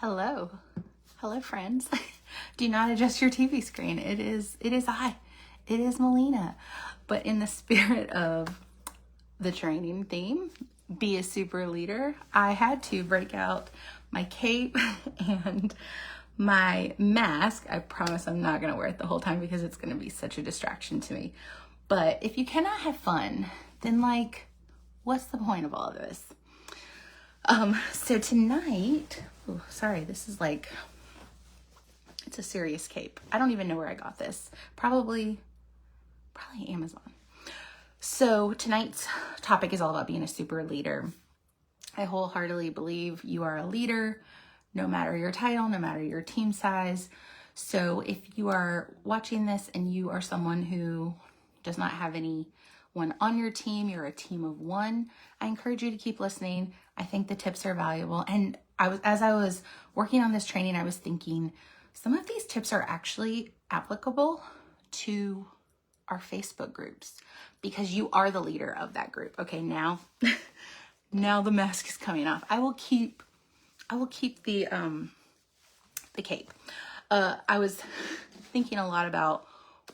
Hello. Hello, friends. Do not adjust your TV screen. It is I. It is Melina. But in the spirit of the training theme, be a super leader, I had to break out my cape and my mask. I promise I'm not going to wear it the whole time because it's going to be such a distraction to me. But if you cannot have fun, then what's the point of all of this? So tonight, sorry, this is it's a serious cape. I don't even know where I got this. Probably Amazon. So tonight's topic is all about being a super leader. I wholeheartedly believe you are a leader, no matter your title, no matter your team size. So if you are watching this and you are someone who does not have anyone on your team, you're a team of one, I encourage you to keep listening. I think the tips are valuable. And as I was working on this training, I was thinking some of these tips are actually applicable to our Facebook groups because you are the leader of that group. Okay, now the mask is coming off. I will keep the cape. I was thinking a lot about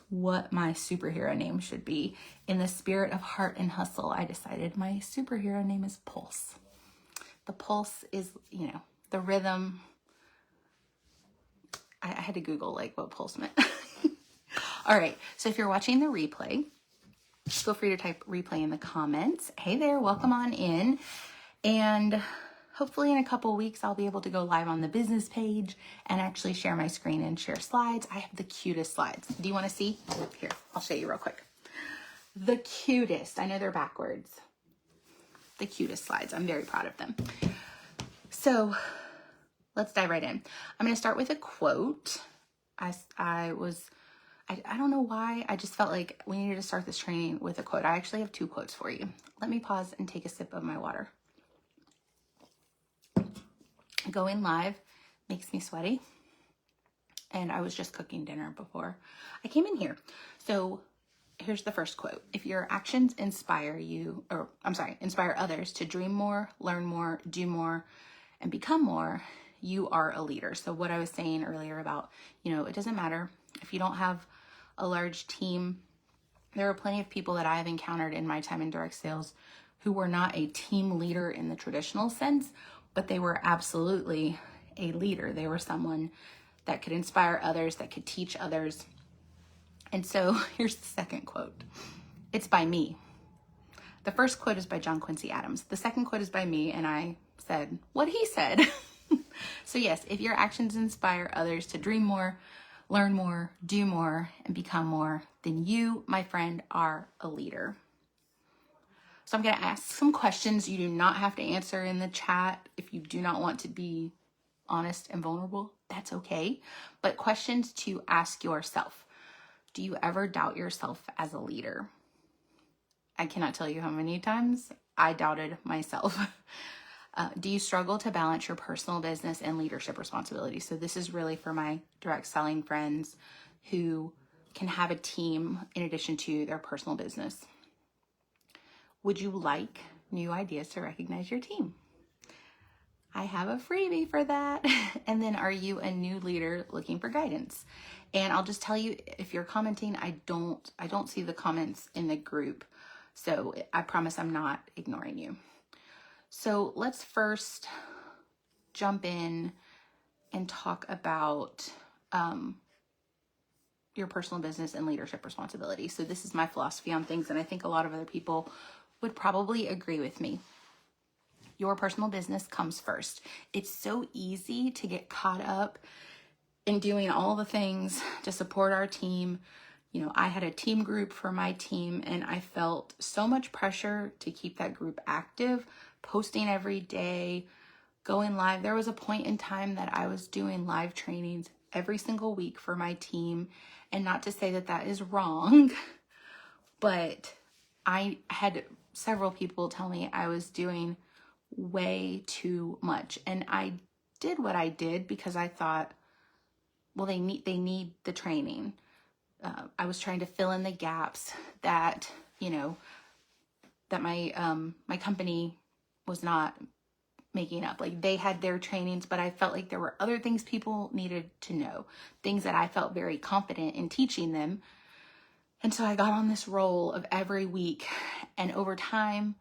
what my superhero name should be. In the spirit of heart and hustle, I decided my superhero name is Pulse. The pulse is, the rhythm. I had to Google what pulse meant. All right, so if you're watching the replay, feel free to type replay in the comments. Hey there, welcome on in. And hopefully in a couple weeks, I'll be able to go live on the business page and actually share my screen and share slides. I have the cutest slides. Do you want to see? Here, I'll show you real quick. The cutest. I know they're backwards. The cutest slides. I'm very proud of them. So let's dive right in. I'm going to start with a quote. I don't know why. I just felt like we needed to start this training with a quote. I actually have two quotes for you. Let me pause and take a sip of my water. Going live makes me sweaty. And I was just cooking dinner before I came in here. So here's the first quote. If your actions inspire others to dream more, learn more, do more, and become more, you are a leader. So what I was saying earlier about, it doesn't matter if you don't have a large team. There are plenty of people that I have encountered in my time in direct sales who were not a team leader in the traditional sense, but they were absolutely a leader. They were someone that could inspire others, that could teach others. And so here's the second quote. It's by me. The first quote is by John Quincy Adams. The second quote is by me, and I said what he said. So yes, if your actions inspire others to dream more, learn more, do more, and become more, then you, my friend, are a leader. So I'm going to ask some questions you do not have to answer in the chat. If you do not want to be honest and vulnerable, that's okay. But questions to ask yourself. Do you ever doubt yourself as a leader? I cannot tell you how many times I doubted myself. Do you struggle to balance your personal business and leadership responsibilities? So this is really for my direct selling friends who can have a team in addition to their personal business. Would you like new ideas to recognize your team? I have a freebie for that. And then, are you a new leader looking for guidance? And I'll just tell you, if you're commenting, I don't see the comments in the group. So I promise I'm not ignoring you. So let's first jump in and talk about your personal business and leadership responsibility. So this is my philosophy on things, and I think a lot of other people would probably agree with me. Your personal business comes first. It's so easy to get caught up in doing all the things to support our team. I had a team group for my team, and I felt so much pressure to keep that group active, posting every day, going live. There was a point in time that I was doing live trainings every single week for my team. And not to say that that is wrong, but I had several people tell me I was doing way too much. And I did what I did because I thought, well, they need the training. I was trying to fill in the gaps that my company was not making up. Like, they had their trainings, but I felt like there were other things people needed to know, things that I felt very confident in teaching them. And so I got on this roll of every week, and over time,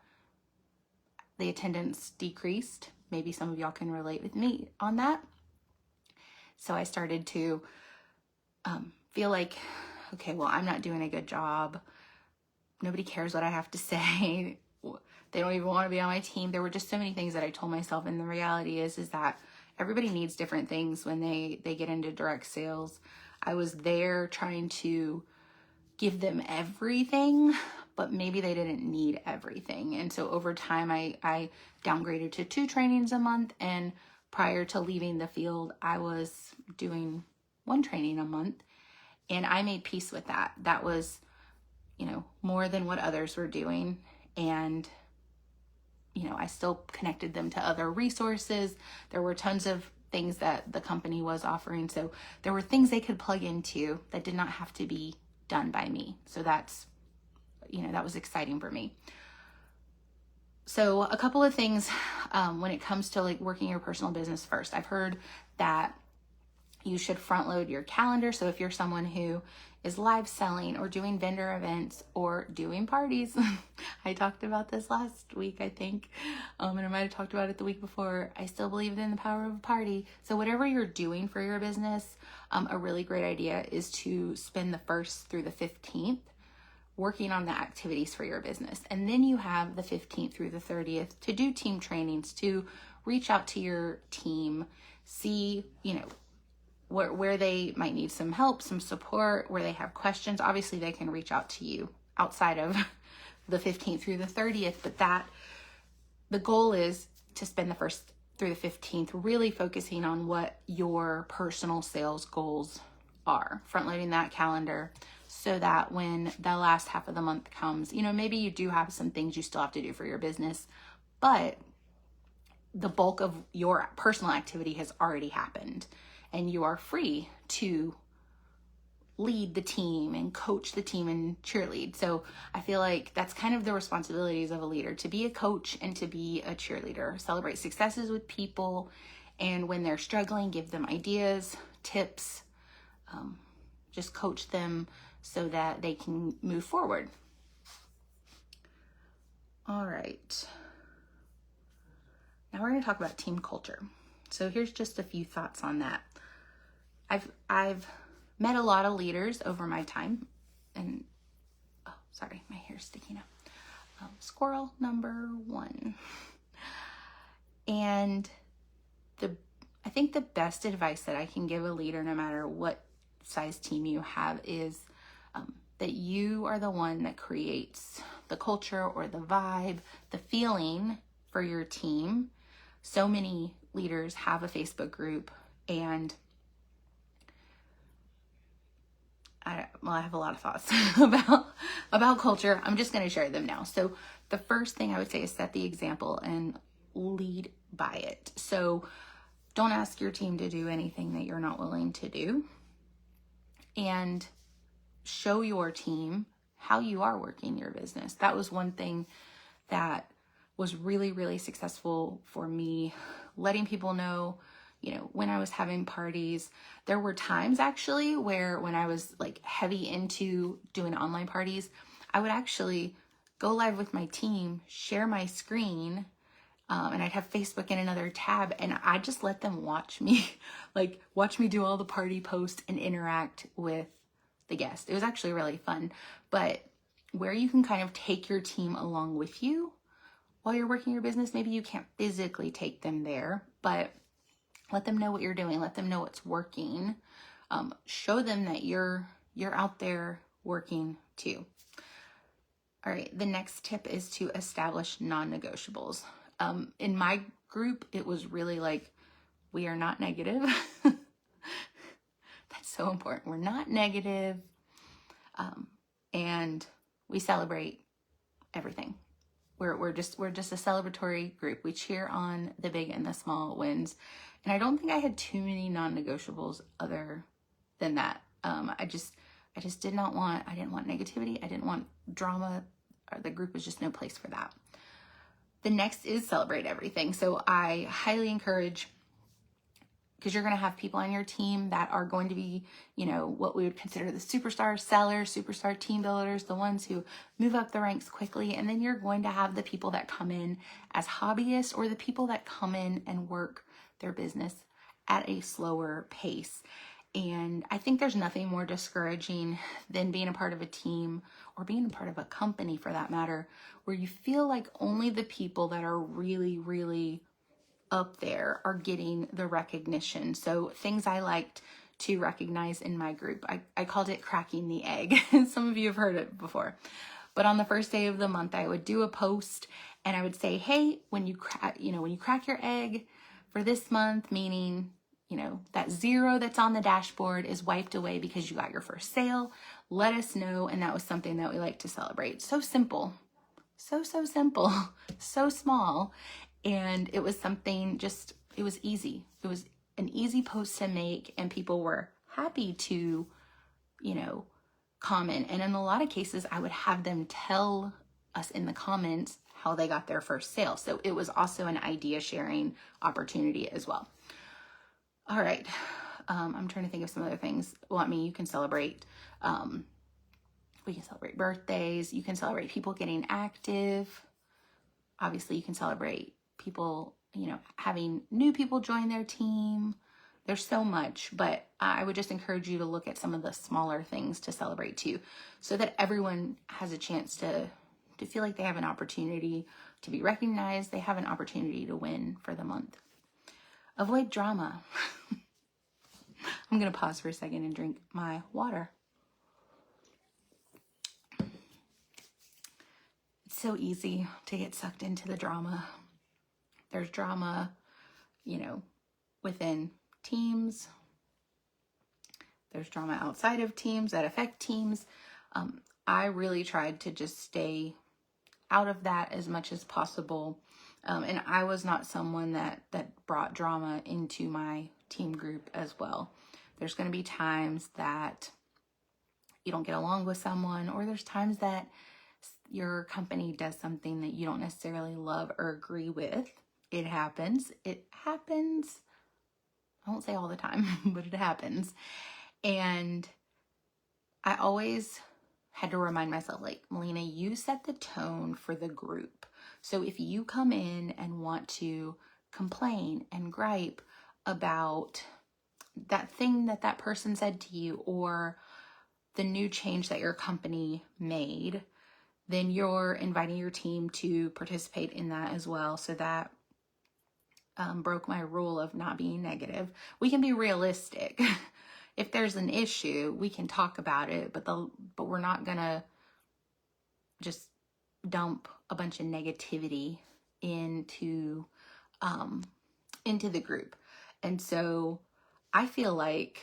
the attendance decreased. Maybe some of y'all can relate with me on that. So I started to feel like, okay, well, I'm not doing a good job. Nobody cares what I have to say. They don't even want to be on my team. There were just so many things that I told myself. And the reality is that everybody needs different things when they get into direct sales. I was there trying to give them everything, but maybe they didn't need everything. And so over time, I downgraded to 2 trainings a month. And prior to leaving the field, I was doing 1 training a month. And I made peace with that. That was, more than what others were doing. And, I still connected them to other resources. There were tons of things that the company was offering. So there were things they could plug into that did not have to be done by me. So that's, that was exciting for me. So a couple of things when it comes to like working your personal business first. I've heard that you should front load your calendar. So if you're someone who is live selling or doing vendor events or doing parties, I talked about this last week, I think, and I might have talked about it the week before. I still believe in the power of a party. So whatever you're doing for your business, a really great idea is to spend the 1st through the 15th working on the activities for your business. And then you have the 15th through the 30th to do team trainings, to reach out to your team, see, where they might need some help, some support, where they have questions. Obviously, they can reach out to you outside of the 15th through the 30th, but the goal is to spend the 1st through the 15th really focusing on what your personal sales goals are, front loading that calendar so that when the last half of the month comes, maybe you do have some things you still have to do for your business, but the bulk of your personal activity has already happened. And you are free to lead the team and coach the team and cheerlead. So I feel like that's kind of the responsibilities of a leader, to be a coach and to be a cheerleader. Celebrate successes with people. And when they're struggling, give them ideas, tips, just coach them so that they can move forward. All right. Now we're going to talk about team culture. So here's just a few thoughts on that. I've met a lot of leaders over my time, and oh, sorry, my hair's sticking up. Squirrel number 1. And I think the best advice that I can give a leader, no matter what size team you have, is that you are the one that creates the culture or the vibe, the feeling for your team. So many leaders have a Facebook group, and I have a lot of thoughts about culture. I'm just going to share them now. So the first thing I would say is set the example and lead by it. So don't ask your team to do anything that you're not willing to do, and show your team how you are working your business. That was one thing that was really, really successful for me, letting people know, when I was having parties. There were times actually where when I was like heavy into doing online parties, I would actually go live with my team, share my screen, and I'd have Facebook in another tab, and I just let them watch me do all the party posts and interact with the guest. It was actually really fun. But where you can kind of take your team along with you while you're working your business, maybe you can't physically take them there, but let them know what you're doing. Let them know what's working. Show them that you're out there working too. All right. The next tip is to establish non-negotiables. In my group, it was really like, we are not negative. That's so important. We're not negative. And we celebrate everything. We're just a celebratory group. We cheer on the big and the small wins. And I don't think I had too many non-negotiables other than that. I didn't want negativity. I didn't want drama. The group was just no place for that. The next is celebrate everything. So I highly encourage, because you're going to have people on your team that are going to be, you know, what we would consider the superstar sellers, superstar team builders, the ones who move up the ranks quickly. And then you're going to have the people that come in as hobbyists, or the people that come in and work their business at a slower pace. And I think there's nothing more discouraging than being a part of a team, or being a part of a company for that matter, where you feel like only the people that are really, really up there are getting the recognition. So things I liked to recognize in my group, I called it cracking the egg. Some of you have heard it before. But on the first day of the month, I would do a post and I would say, hey, when you crack your egg for this month, meaning, you know, that 0 that's on the dashboard is wiped away because you got your first sale, let us know. And that was something that we like to celebrate. So simple, so simple, so small. And it was something just, it was easy. It was an easy post to make, and people were happy to, you know, comment. And in a lot of cases, I would have them tell us in the comments how they got their first sale. So it was also an idea sharing opportunity as well. All right. I'm trying to think of some other things. Well, I mean, you can celebrate, we can celebrate birthdays. You can celebrate people getting active. Obviously, you can celebrate people, you know, having new people join their team. There's so much, but I would just encourage you to look at some of the smaller things to celebrate too, so that everyone has a chance to feel like they have an opportunity to be recognized. They have an opportunity to win for the month. Avoid drama. I'm going to pause for a second and drink my water. It's so easy to get sucked into the drama. There's drama, you know, within teams. There's drama outside of teams that affect teams. I really tried to just stay out of that as much as possible. And I was not someone that brought drama into my team group as well. There's going to be times that you don't get along with someone, or there's times that your company does something that you don't necessarily love or agree with. It happens. It happens. I won't say all the time, but it happens. And I always had to remind myself, like, Melina, you set the tone for the group. So if you come in and want to complain and gripe about that thing that person said to you, or the new change that your company made, then you're inviting your team to participate in that as well. So that broke my rule of not being negative. We can be realistic. If there's an issue, we can talk about it, but we're not gonna just dump a bunch of negativity into the group. And so I feel like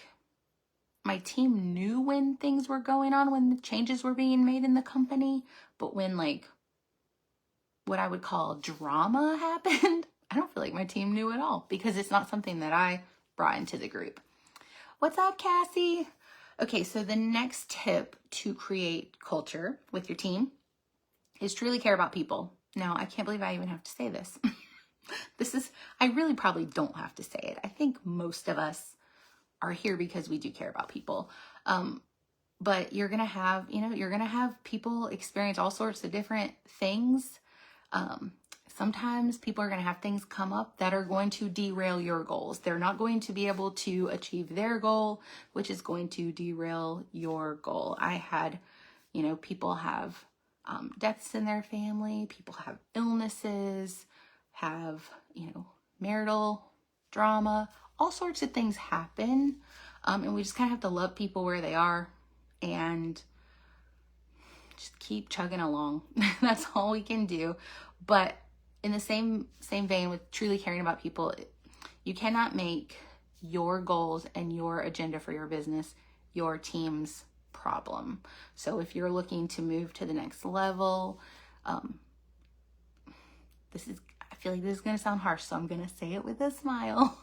my team knew when things were going on, when the changes were being made in the company, but when, like, what I would call drama happened, I don't feel like my team knew at all, because it's not something that I brought into the group. What's up, Cassie? Okay, so the next tip to create culture with your team is truly care about people. Now, I can't believe I even have to say this. I really probably don't have to say it. I think most of us are here because we do care about people. But you're going to have people experience all sorts of different things. Sometimes people are going to have things come up that are going to derail your goals. They're not going to be able to achieve their goal, which is going to derail your goal. I had, people have deaths in their family, people have illnesses, have, marital drama, all sorts of things happen. And we just kind of have to love people where they are and just keep chugging along. That's all we can do. But in the same vein with truly caring about people, you cannot make your goals and your agenda for your business your team's problem. So if you're looking to move to the next level, I feel like this is going to sound harsh, so I'm going to say it with a smile.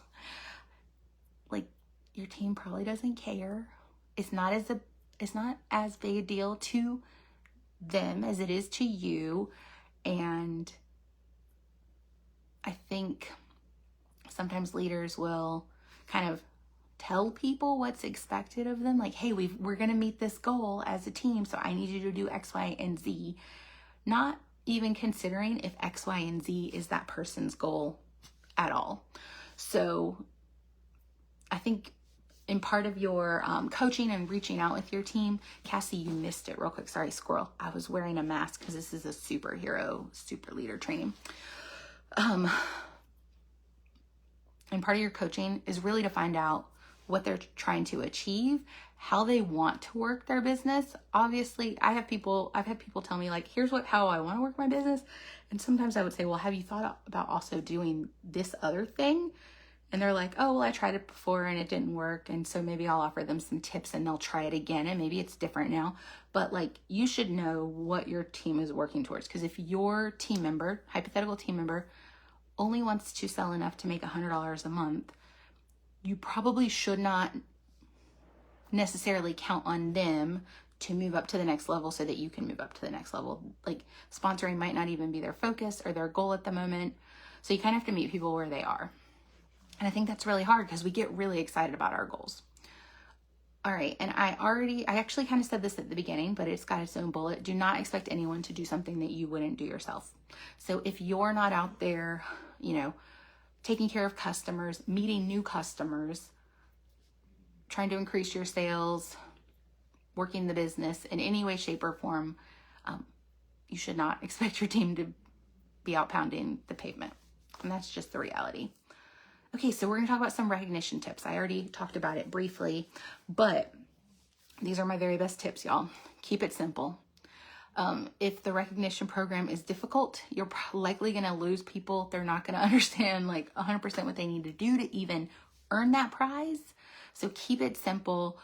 Like, your team probably doesn't care. It's not as big a deal to them as it is to you. And I think sometimes leaders will kind of tell people what's expected of them. Like, hey, we're going to meet this goal as a team, so I need you to do X, Y, and Z. Not even considering if X, Y, and Z is that person's goal at all. So I think in part of your coaching and reaching out with your team, Cassie, you missed it real quick. Sorry, squirrel. I was wearing a mask because this is a super leader training. And part of your coaching is really to find out what they're trying to achieve, how they want to work their business. Obviously, I've had people tell me, like, here's how I want to work my business. And sometimes I would say, well, have you thought about also doing this other thing? And they're like, oh, well, I tried it before and it didn't work. And so maybe I'll offer them some tips and they'll try it again. And maybe it's different now. But like, you should know what your team is working towards. Because if your team member, hypothetical team member, only wants to sell enough to make $100 a month, you probably should not necessarily count on them to move up to the next level so that you can move up to the next level. Like, sponsoring might not even be their focus or their goal at the moment. So you kind of have to meet people where they are. And I think that's really hard because we get really excited about our goals. All right. And I actually kind of said this at the beginning, but it's got its own bullet. Do not expect anyone to do something that you wouldn't do yourself. So if you're not out there, taking care of customers, meeting new customers, trying to increase your sales, working the business in any way, shape, or form, you should not expect your team to be out pounding the pavement. And that's just the reality. Okay, so we're going to talk about some recognition tips. I already talked about it briefly, but these are my very best tips, y'all. Keep it simple. If the recognition program is difficult, you're likely going to lose people. They're not going to understand like 100% what they need to do to even earn that prize. So keep it simple.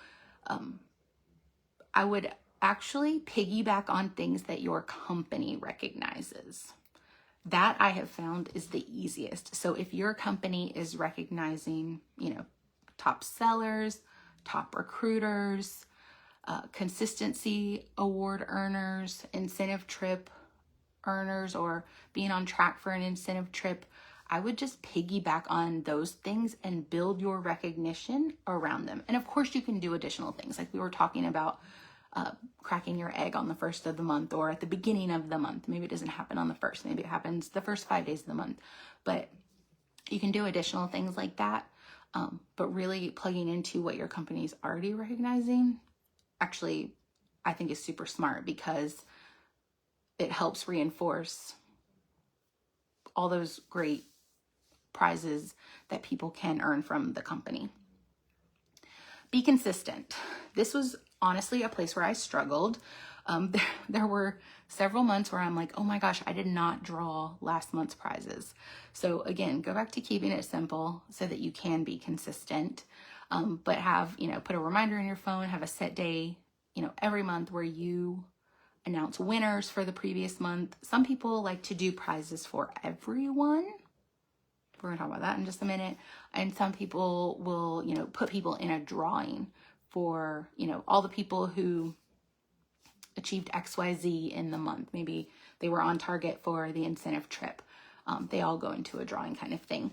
I would actually piggyback on things that your company recognizes. That I have found is the easiest. So if your company is recognizing, top sellers, top recruiters, consistency award earners, incentive trip earners, or being on track for an incentive trip, I would just piggyback on those things and build your recognition around them. And of course you can do additional things like we were talking about, cracking your egg on the first of the month or at the beginning of the month. Maybe it doesn't happen on the first, maybe it happens the first 5 days of the month, but you can do additional things like that. But really plugging into what your company is already recognizing, actually, I think is super smart because it helps reinforce all those great prizes that people can earn from the company. Be consistent. This was honestly a place where I struggled. There were several months where I'm like, oh my gosh, I did not draw last month's prizes. So again, go back to keeping it simple so that you can be consistent. But have, put a reminder in your phone, have a set day, every month where you announce winners for the previous month. Some people like to do prizes for everyone. We're going to talk about that in just a minute. And some people will, put people in a drawing for, all the people who achieved XYZ in the month. Maybe they were on target for the incentive trip. They all go into a drawing kind of thing.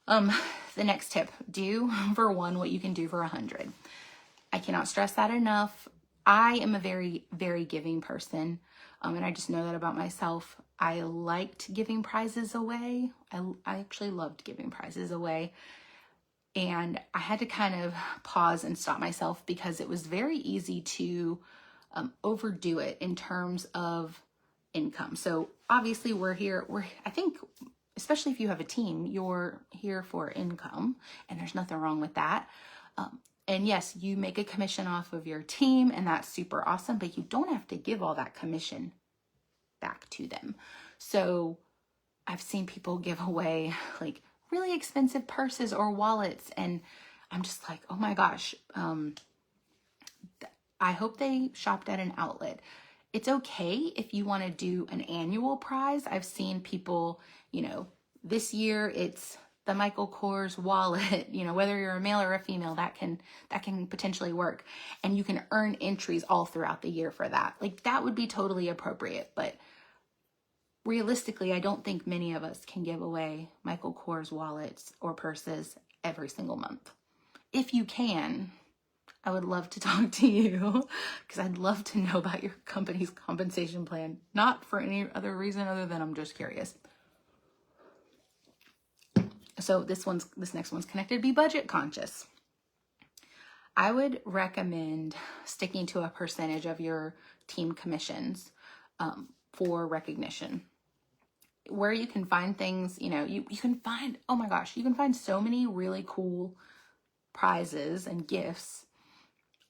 The next tip, do for one what you can do for 100. I cannot stress that enough. I am a very, very giving person. And I just know that about myself. I liked giving prizes away. I actually loved giving prizes away. And I had to kind of pause and stop myself because it was very easy to overdo it in terms of income. So obviously I think, especially if you have a team, you're here for income, and there's nothing wrong with that. And yes, you make a commission off of your team, and that's super awesome, but you don't have to give all that commission back to them. So I've seen people give away like really expensive purses or wallets, and I'm just like, oh my gosh, I hope they shopped at an outlet. It's okay if you want to do an annual prize. I've seen people, this year it's the Michael Kors wallet, whether you're a male or a female, that can potentially work. And you can earn entries all throughout the year for that. Like, that would be totally appropriate. But realistically, I don't think many of us can give away Michael Kors wallets or purses every single month. If you can, I would love to talk to you because I'd love to know about your company's compensation plan. Not for any other reason other than I'm just curious. So this next one's connected. Be budget conscious. I would recommend sticking to a percentage of your team commissions for recognition. Where you can find things, you can find, oh my gosh, you can find so many really cool prizes and gifts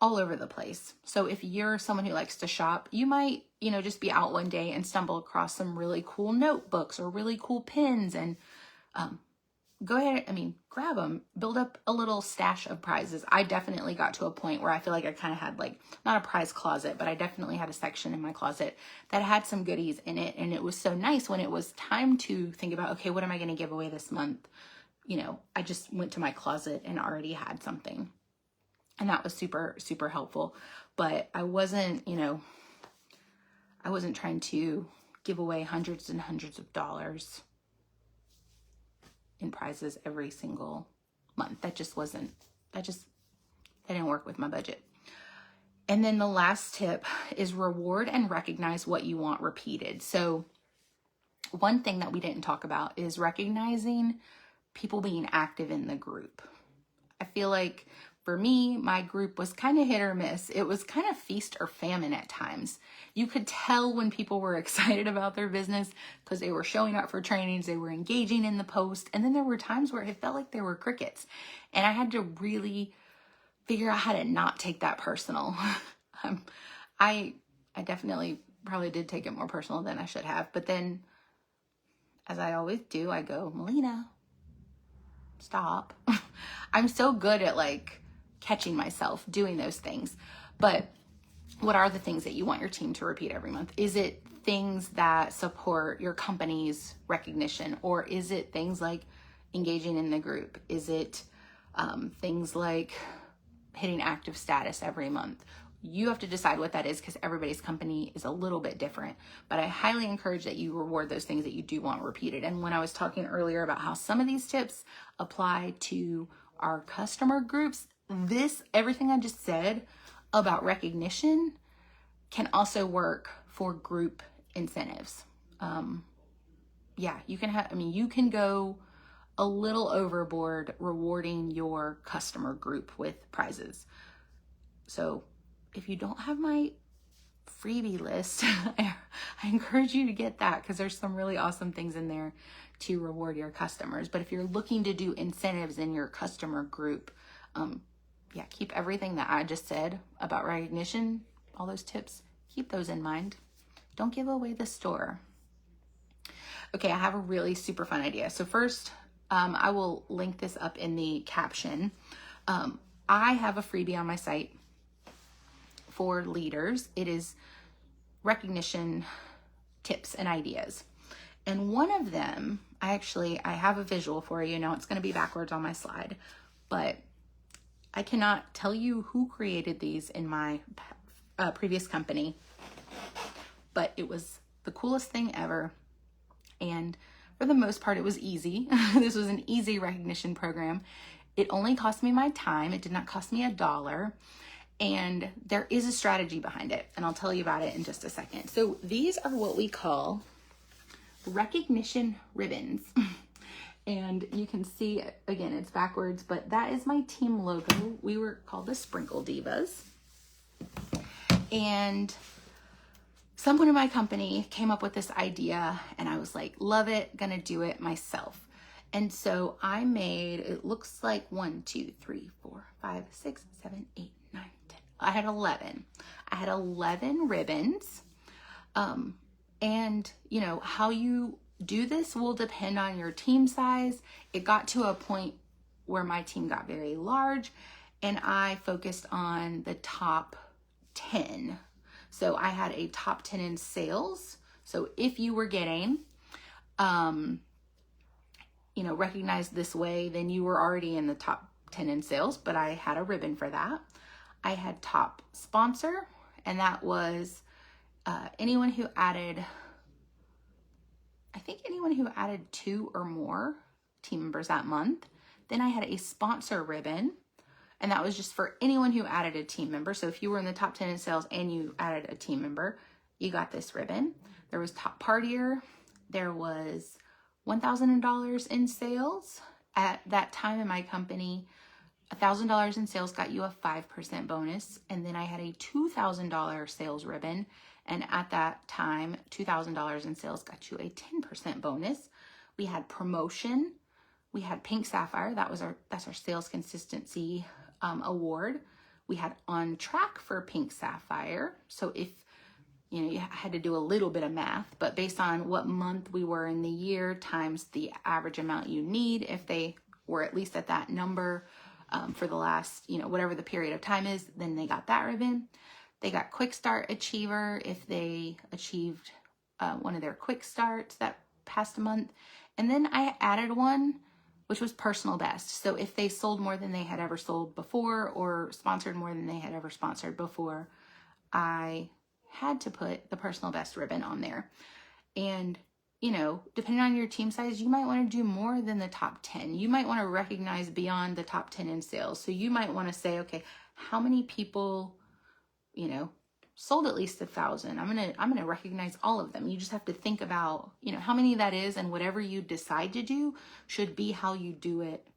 all over the place. So if you're someone who likes to shop, you might, just be out one day and stumble across some really cool notebooks or really cool pens, and go ahead, grab them, build up a little stash of prizes. I definitely got to a point where I feel like I kind of had not a prize closet, but I definitely had a section in my closet that had some goodies in it. And it was so nice when it was time to think about, okay, what am I going to give away this month? I just went to my closet and already had something. And that was super, super helpful. But I wasn't trying to give away hundreds and hundreds of dollars in prizes every single month. That didn't work with my budget. And then the last tip is reward and recognize what you want repeated. So one thing that we didn't talk about is recognizing people being active in the group. I feel like for me, my group was kind of hit or miss. It was kind of feast or famine at times. You could tell when people were excited about their business because they were showing up for trainings, they were engaging in the post. And then there were times where it felt like there were crickets. And I had to really figure out how to not take that personal. I definitely probably did take it more personal than I should have. But then, as I always do, I go, Melina, stop. I'm so good at catching myself doing those things. But what are the things that you want your team to repeat every month? Is it things that support your company's recognition? Or is it things like engaging in the group? Is it things like hitting active status every month? You have to decide what that is because everybody's company is a little bit different. But I highly encourage that you reward those things that you do want repeated. And when I was talking earlier about how some of these tips apply to our customer groups, everything I just said about recognition can also work for group incentives. You can go a little overboard rewarding your customer group with prizes. So if you don't have my freebie list, I encourage you to get that because there's some really awesome things in there to reward your customers. But if you're looking to do incentives in your customer group, keep everything that I just said about recognition, all those tips, keep those in mind. Don't give away the store. Okay, I have a really super fun idea. So first, I will link this up in the caption. I have a freebie on my site for leaders. It is recognition tips and ideas. And one of them, I have a visual for you. Now it's going to be backwards on my slide, but I cannot tell you who created these in my previous company, but it was the coolest thing ever. And for the most part, it was easy. This was an easy recognition program. It only cost me my time. It did not cost me $1. And there is a strategy behind it. And I'll tell you about it in just a second. So these are what we call recognition ribbons. And you can see, again, it's backwards, but that is my team logo. We were called the Sprinkle Divas. And someone in my company came up with this idea and I was like, love it, gonna do it myself. And so I made, it looks like 1, 2, 3, 4, 5, 6, 7, 8, 9, 10. I had 11. I had 11 ribbons. And how you do this will depend on your team size. It got to a point where my team got very large and I focused on the top 10. So I had a top 10 in sales. So if you were getting, recognized this way, then you were already in the top 10 in sales, but I had a ribbon for that. I had top sponsor, and that was anyone who added I think anyone who added 2 or more team members that month. Then I had a sponsor ribbon, and that was just for anyone who added a team member. So if you were in the top 10 in sales and you added a team member, you got this ribbon. There was top partier. There was $1,000 in sales. At that time in my company, $1,000 in sales got you a 5% bonus. And then I had a $2,000 sales ribbon. And at that time, $2,000 in sales got you a 10% bonus. We had promotion. We had Pink Sapphire. That's our sales consistency award. We had on track for Pink Sapphire. So if you had to do a little bit of math, but based on what month we were in the year times the average amount you need, if they were at least at that number for the last, whatever the period of time is, then they got that ribbon. They got Quick Start Achiever if they achieved one of their quick starts that past month. And then I added one, which was personal best. So if they sold more than they had ever sold before or sponsored more than they had ever sponsored before, I had to put the personal best ribbon on there. And, depending on your team size, you might want to do more than the top 10. You might want to recognize beyond the top 10 in sales. So you might want to say, okay, how many people, sold at least 1,000? I'm going to recognize all of them. You just have to think about, how many that is, and whatever you decide to do should be how you do it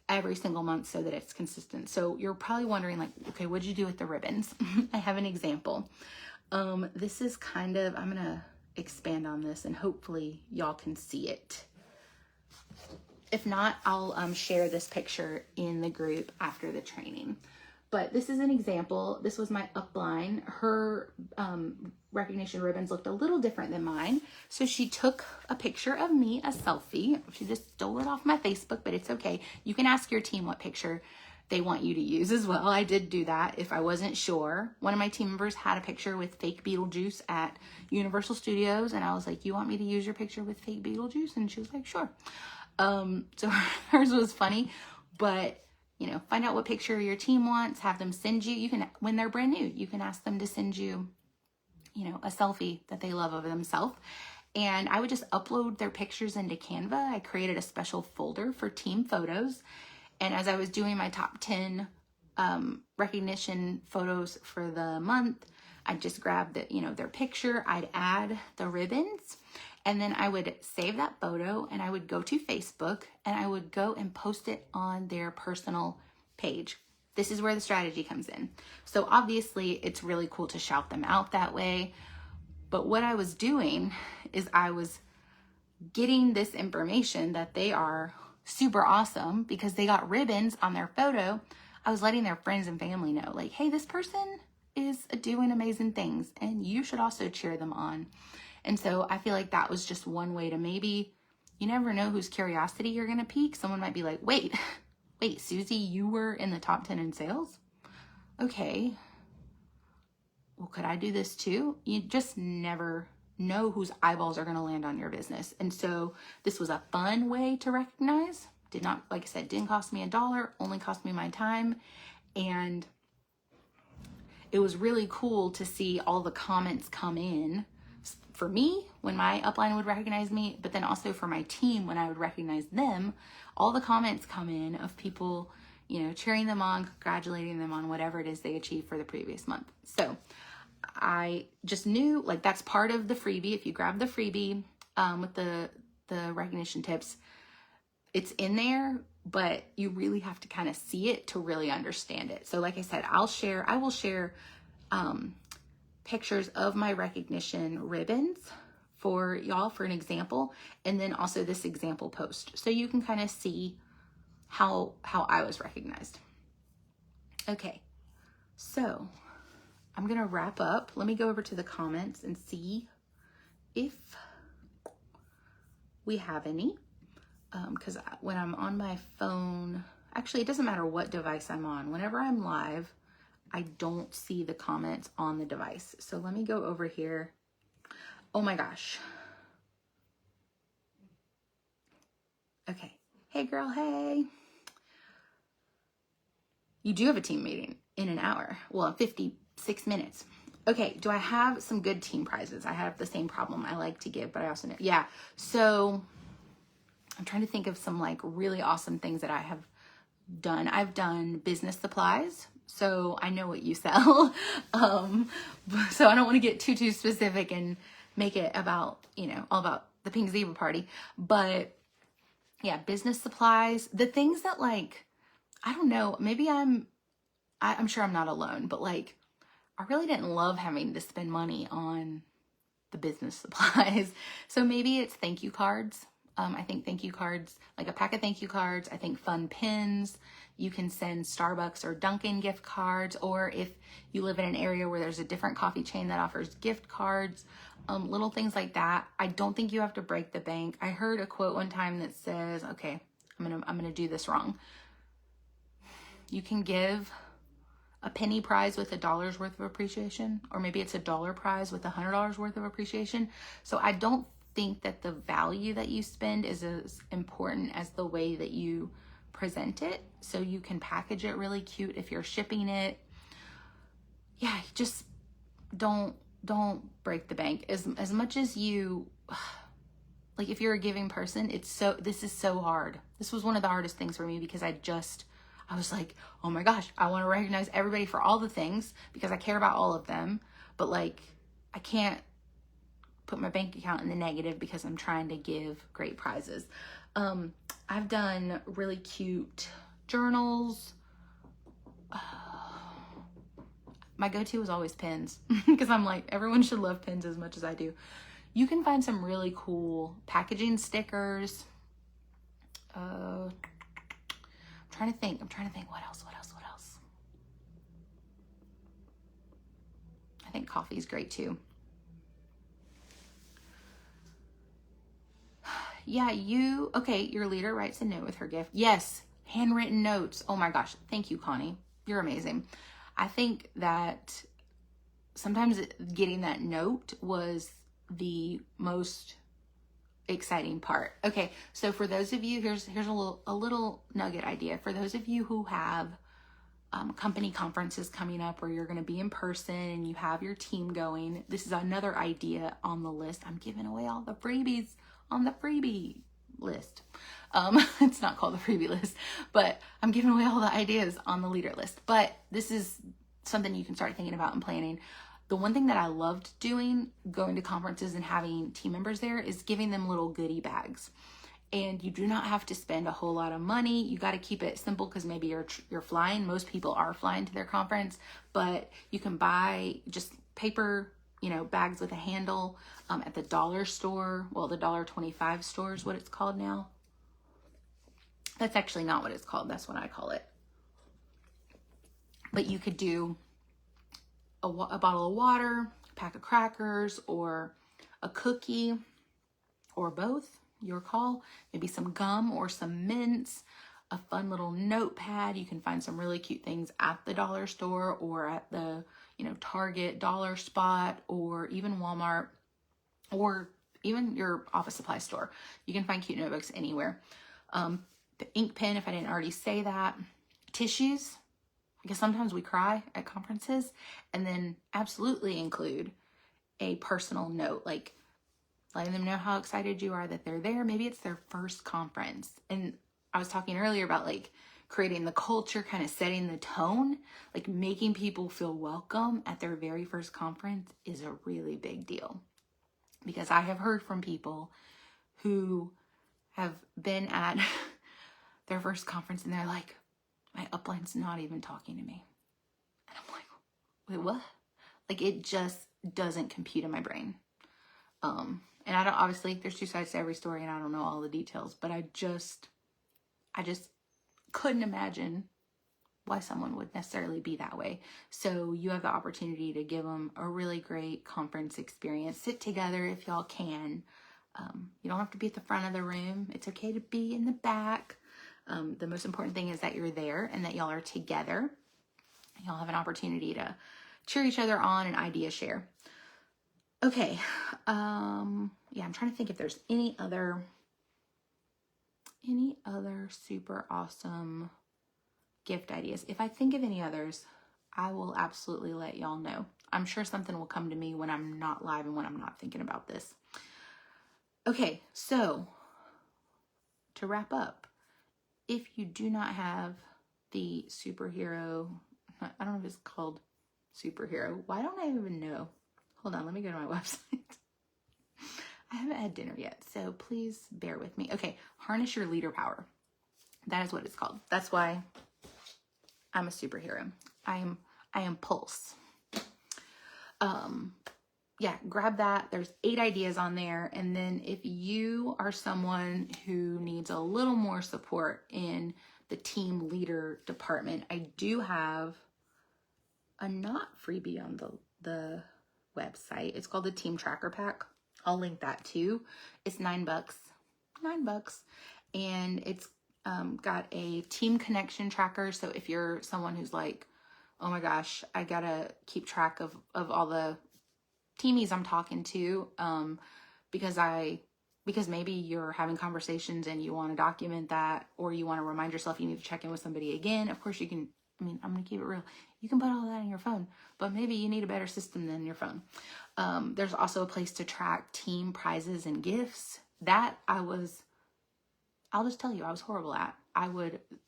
every single month so that it's consistent. So you're probably wondering like, okay, what'd you do with the ribbons? I have an example. This is I'm going to expand on this and hopefully y'all can see it. If not, I'll share this picture in the group after the training. But this is an example. This was my upline. Her recognition ribbons looked a little different than mine. So she took a picture of me, a selfie. She just stole it off my Facebook, but it's okay. You can ask your team what picture they want you to use as well. I did do that if I wasn't sure. One of my team members had a picture with fake Beetlejuice at Universal Studios, and I was like, you want me to use your picture with fake Beetlejuice? And she was like, sure. So hers was funny, but find out what picture your team wants, have them send you. You can, when they're brand new, you can ask them to send you, a selfie that they love of themselves. And I would just upload their pictures into Canva. I created a special folder for team photos. And as I was doing my top 10 recognition photos for the month, I'd just grab their picture. I'd add the ribbons. And then I would save that photo and I would go to Facebook and I would go and post it on their personal page. This is where the strategy comes in. So obviously it's really cool to shout them out that way. But what I was doing is I was getting this information that they are super awesome because they got ribbons on their photo. I was letting their friends and family know, like, hey, this person is doing amazing things and you should also cheer them on. And so I feel like that was just one way to maybe, you never know whose curiosity you're going to pique. Someone might be like, wait, Susie, you were in the top 10 in sales? Okay. Well, could I do this too? You just never know whose eyeballs are going to land on your business. And so this was a fun way to recognize. Did not, like I said, didn't cost me $1, only cost me my time. And it was really cool to see all the comments come in for me when my upline would recognize me, but then also for my team when I would recognize them. All the comments come in of people, cheering them on, congratulating them on whatever it is they achieved for the previous month. So I just knew like that's part of the freebie. If you grab the freebie with the recognition tips, it's in there, but you really have to kind of see it to really understand it. So like I said, I will share pictures of my recognition ribbons for y'all for an example, and then also this example post so you can kind of see how I was recognized. Okay, so I'm gonna wrap up. Let me go over to the comments and see if we have any, because when I'm on my phone, actually it doesn't matter what device I'm on. Whenever I'm live, I don't see the comments on the device. So let me go over here. Oh my gosh. Okay. Hey girl, hey. You do have a team meeting in an hour. Well, 56 minutes. Okay, do I have some good team prizes? I have the same problem. I like to give, but I also know. Yeah, so I'm trying to think of some like really awesome things that I have done. I've done business supplies, so I know what you sell. So I don't want to get too specific and make it about, you know, all about the Pink Zebra Party. But yeah, business supplies, the things that like, I don't know, maybe I'm sure I'm not alone, but like, I really didn't love having to spend money on the business supplies. So maybe it's thank you cards. I think thank you cards, like a pack of thank you cards. I think fun pins. You can send Starbucks or Dunkin' gift cards, or if you live in an area where there's a different coffee chain that offers gift cards, little things like that. I don't think you have to break the bank. I heard a quote one time that says, okay, I'm gonna do this wrong. You can give a penny prize with $1 worth of appreciation, or maybe it's $1 prize with $100 worth of appreciation. So I don't think that the value that you spend is as important as the way that you present it. So you can package it really cute if you're shipping it. Yeah, just don't break the bank. As much as you, like if you're a giving person, this is so hard. This was one of the hardest things for me because I was like, oh my gosh, I want to recognize everybody for all the things because I care about all of them. But like, I can't put my bank account in the negative because I'm trying to give great prizes. I've done really cute journals. My go-to is always pins because I'm like, everyone should love pins as much as I do. You can find some really cool packaging stickers. I'm trying to think what else? I think coffee is great too. Yeah, your leader writes a note with her gift. Yes, handwritten notes. Oh my gosh, thank you, Connie. You're amazing. I think that sometimes getting that note was the most exciting part. Okay, so for those of you, here's a little nugget idea. For those of you who have company conferences coming up where you're going to be in person and you have your team going, this is another idea on the list. I'm giving away all the freebies on the freebie list. It's not called the freebie list, but I'm giving away all the ideas on the leader list. But this is something you can start thinking about and planning. The one thing that I loved doing, going to conferences and having team members there, is giving them little goodie bags. And you do not have to spend a whole lot of money. You got to keep it simple because maybe you're flying. Most people are flying to their conference, but you can buy just paper, bags with a handle at the dollar store. Well, the $1.25 store is what it's called now. That's actually not what it's called. That's what I call it. But you could do a bottle of water, a pack of crackers, or a cookie, or both. Your call. Maybe some gum or some mints, a fun little notepad. You can find some really cute things at the dollar store or at the, Target dollar spot, or even Walmart, or even your office supply store. You can find cute notebooks anywhere. The ink pen, if I didn't already say that. Tissues, because sometimes we cry at conferences, and then absolutely include a personal note, like letting them know how excited you are that they're there. Maybe it's their first conference. And I was talking earlier about like creating the culture, kind of setting the tone, like making people feel welcome at their very first conference is a really big deal. Because I have heard from people who have been at their first conference and they're like, my upline's not even talking to me. And I'm like, wait, what? Like it just doesn't compute in my brain. And I don't, obviously there's two sides to every story and I don't know all the details, but I just couldn't imagine why someone would necessarily be that way. So you have the opportunity to give them a really great conference experience. Sit together if y'all can. You don't have to be at the front of the room. It's okay to be in the back. The most important thing is that you're there and that y'all are together. Y'all have an opportunity to cheer each other on and idea share. Okay. Yeah, I'm trying to think if there's any other super awesome gift ideas. If I think of any others, I will absolutely let y'all know. I'm sure something will come to me when I'm not live and when I'm not thinking about this. Okay, so to wrap up, if you do not have the superhero, I don't know if it's called superhero. Why don't I even know? Hold on, let me go to my website. I haven't had dinner yet, so please bear with me. Okay, harness your leader power. That is what it's called. That's why I'm a superhero. I am Pulse. Yeah, grab that. There's 8 ideas on there. And then if you are someone who needs a little more support in the team leader department, I do have a not freebie on the website. It's called the Team Tracker Pack. I'll link that too. It's $9. $9. And it's got a team connection tracker. So if you're someone who's like, oh my gosh, I gotta keep track of all the teamies I'm talking to, because maybe you're having conversations and you want to document that, or you want to remind yourself you need to check in with somebody again. Of course you can, I'm going to keep it real. You can put all that in your phone, but maybe you need a better system than your phone. There's also a place to track team prizes and gifts that I'll just tell you, I was horrible at.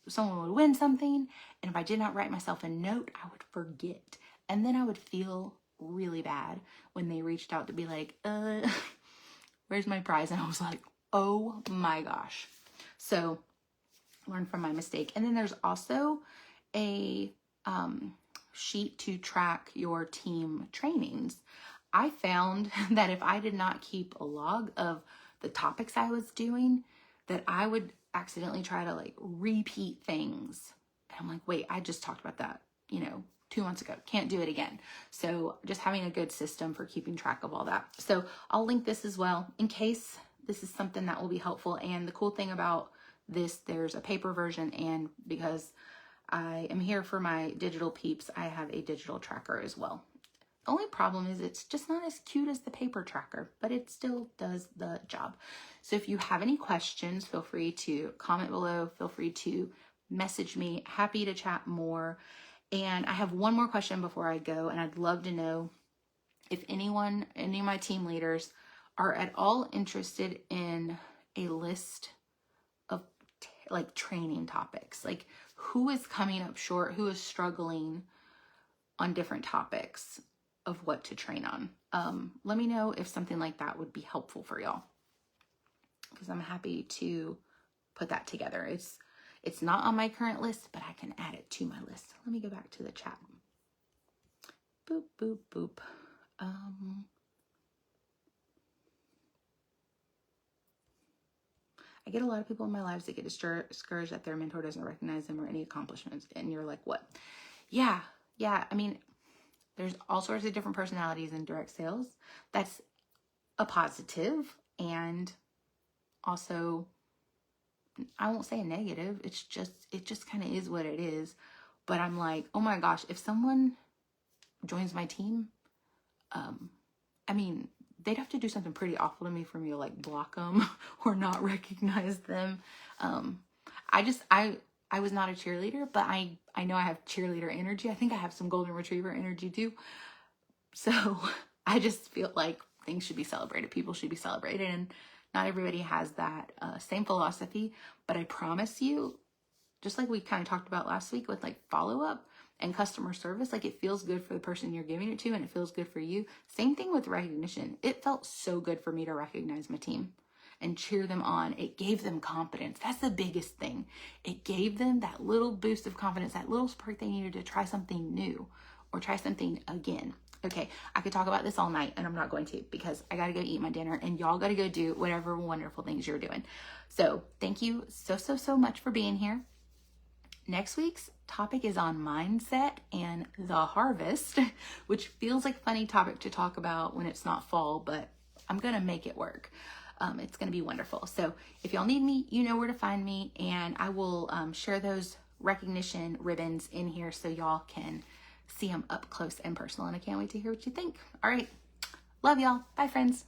Someone would win something, and if I did not write myself a note, I would forget. And then I would feel really bad when they reached out to be like, where's my prize? And I was like, oh my gosh. So learn from my mistake. And then there's also a sheet to track your team trainings. I found that if I did not keep a log of the topics I was doing, that I would accidentally try to like repeat things. And I'm like, wait, I just talked about that, 2 months ago. Can't do it again. So just having a good system for keeping track of all that. So I'll link this as well in case this is something that will be helpful. And the cool thing about this, there's a paper version, and because I am here for my digital peeps, I have a digital tracker as well. The only problem is it's just not as cute as the paper tracker, but it still does the job. So if you have any questions, feel free to comment below. Feel free to message me. Happy to chat more. And I have one more question before I go, and I'd love to know if any of my team leaders are at all interested in a list of like training topics, like who is coming up short, who is struggling on different topics of what to train on. Let me know if something like that would be helpful for y'all, because I'm happy to put that together. It's not on my current list, but I can add it to my list. Let me go back to the chat. Boop, boop, boop. I get a lot of people in my lives that get discouraged that their mentor doesn't recognize them or any accomplishments. And you're like, what? Yeah. I mean, there's all sorts of different personalities in direct sales. That's a positive, and also, I won't say a negative. It just kind of is what it is. But I'm like, oh my gosh, if someone joins my team, I mean, they'd have to do something pretty awful to me for me to like block them or not recognize them. I was not a cheerleader, but I know I have cheerleader energy. I think I have some golden retriever energy too. So I just feel like things should be celebrated. People should be celebrated. And not everybody has that same philosophy. But I promise you, just like we kind of talked about last week with like follow-up and customer service, like it feels good for the person you're giving it to, and it feels good for you. Same thing with recognition. It felt so good for me to recognize my team and cheer them on. It gave them confidence. That's the biggest thing. It gave them that little boost of confidence, that little spark they needed to try something new or try something again. Okay, I could talk about this all night, and I'm not going to, because I got to go eat my dinner, and y'all got to go do whatever wonderful things you're doing. So thank you so much for being here. Next week's topic is on mindset and the harvest, which feels like a funny topic to talk about when it's not fall, but I'm going to make it work. It's going to be wonderful. So if y'all need me, you know where to find me, and I will share those recognition ribbons in here so y'all can see them up close and personal, and I can't wait to hear what you think. All right. Love y'all. Bye, friends.